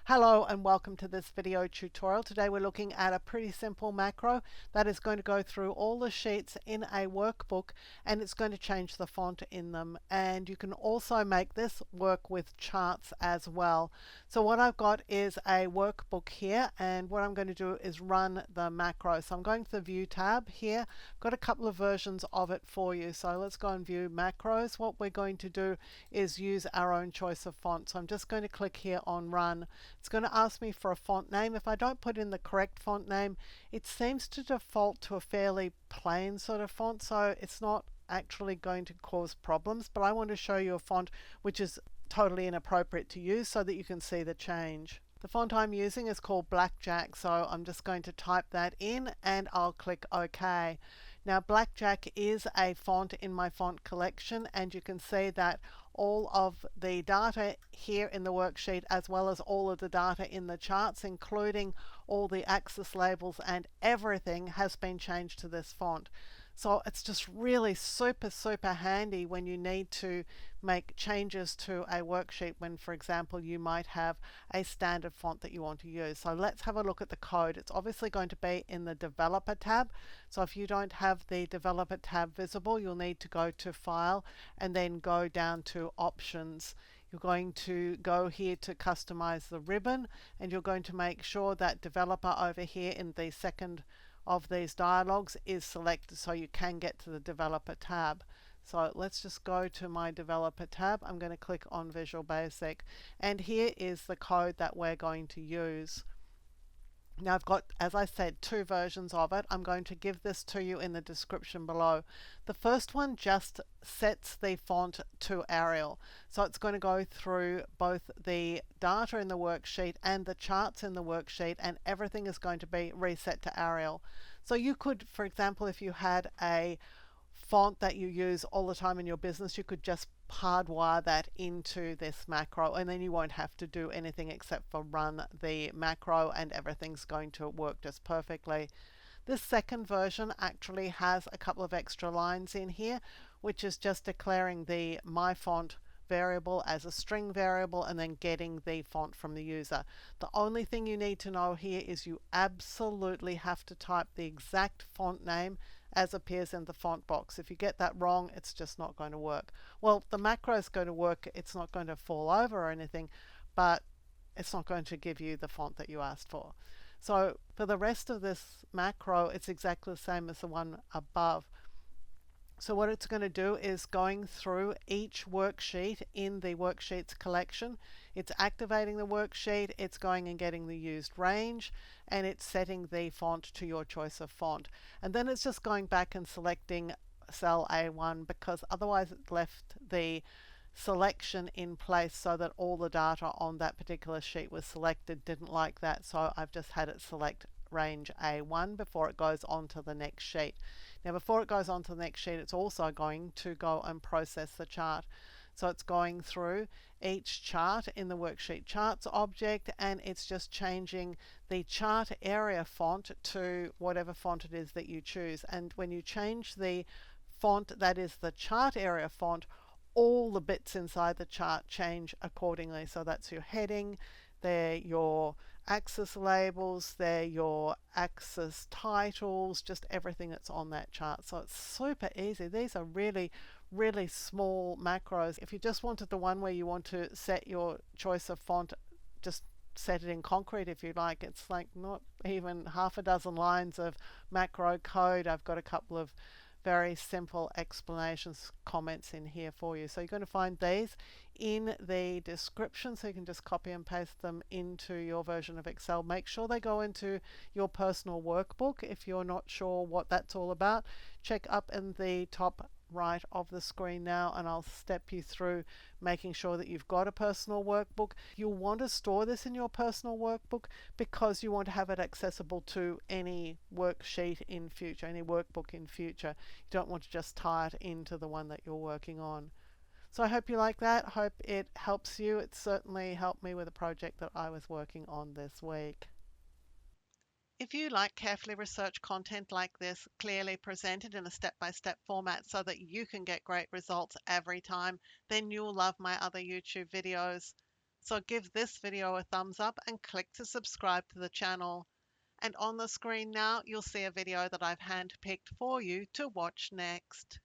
Hello and welcome to this video tutorial. Today we're looking at a pretty simple macro that is going to go through all the sheets in a workbook, and it's going to change the font in them. And you can also make this work with charts as well. So what I've got is a workbook here, and what I'm going to do is run the macro. So I'm going to the View tab here. I've got a couple of versions of it for you. So let's go and view macros. What we're going to do is use our own choice of font. So I'm just going to click here on Run. It's going to ask me for a font name. If I don't put in the correct font name, it seems to default to a fairly plain sort of font, so it's not actually going to cause problems. But I want to show you a font which is totally inappropriate to use so that you can see the change. The font I'm using is called Blackjack, so I'm just going to type that in and I'll click OK. Now Blackjack is a font in my font collection, and you can see that all of the data here in the worksheet, as well as all of the data in the charts, including all the axis labels and everything, has been changed to this font. So it's just really super handy when you need to make changes to a worksheet when, for example, you might have a standard font that you want to use. So let's have a look at the code. It's obviously going to be in the Developer tab. So if you don't have the Developer tab visible, you'll need to go to File and then go down to Options. You're going to go here to customize the ribbon, and you're going to make sure that Developer over here in the second of these dialogues is selected so you can get to the Developer tab. So let's just go to my Developer tab. I'm going to click on Visual Basic, and here is the code that we're going to use. Now I've got, as I said, two versions of it. I'm going to give this to you in the description below. The first one just sets the font to Arial. So it's going to go through both the data in the worksheet and the charts in the worksheet, and everything is going to be reset to Arial. So you could, for example, if you had a font that you use all the time in your business, you could just hardwire that into this macro, and then you won't have to do anything except for run the macro, and everything's going to work just perfectly. This second version actually has a couple of extra lines in here, which is just declaring the my font variable as a string variable and then getting the font from the user. The only thing you need to know here is you absolutely have to type the exact font name as appears in the font box. If you get that wrong, it's just not going to work. Well, the macro is going to work. It's not going to fall over or anything, but it's not going to give you the font that you asked for. So for the rest of this macro, it's exactly the same as the one above. So what it's going to do is going through each worksheet in the Worksheets collection. It's activating the worksheet, it's going and getting the used range, and it's setting the font to your choice of font. And then it's just going back and selecting cell A1, because otherwise it left the selection in place so that all the data on that particular sheet was selected. Didn't like that, so I've just had it select range A1 before it goes on to the next sheet. Now before it goes on to the next sheet, it's also going to go and process the chart. So it's going through each chart in the Worksheet Charts object, and it's just changing the chart area font to whatever font it is that you choose. And when you change the font that is the chart area font, all the bits inside the chart change accordingly. So that's your heading, they're your axis labels, they're your axis titles, just everything that's on that chart. So it's super easy. These are really small macros. If you just wanted the one where you want to set your choice of font, just set it in concrete if you like. It's like not even half a dozen lines of macro code. I've got a couple of very simple explanations, comments in here for you. So you're going to find these in the description, so you can just copy and paste them into your version of Excel. Make sure they go into your personal workbook if you're not sure what that's all about. Check up in the top right of the screen now, and I'll step you through making sure that you've got a personal workbook. You'll want to store this in your personal workbook because you want to have it accessible to any worksheet in future, any workbook in future. You don't want to just tie it into the one that you're working on. So I hope you like that. Hope it helps you. It certainly helped me with a project that I was working on this week. If you like carefully researched content like this, clearly presented in a step-by-step format so that you can get great results every time, then you'll love my other YouTube videos. So give this video a thumbs up and click to subscribe to the channel. And on the screen now, you'll see a video that I've handpicked for you to watch next.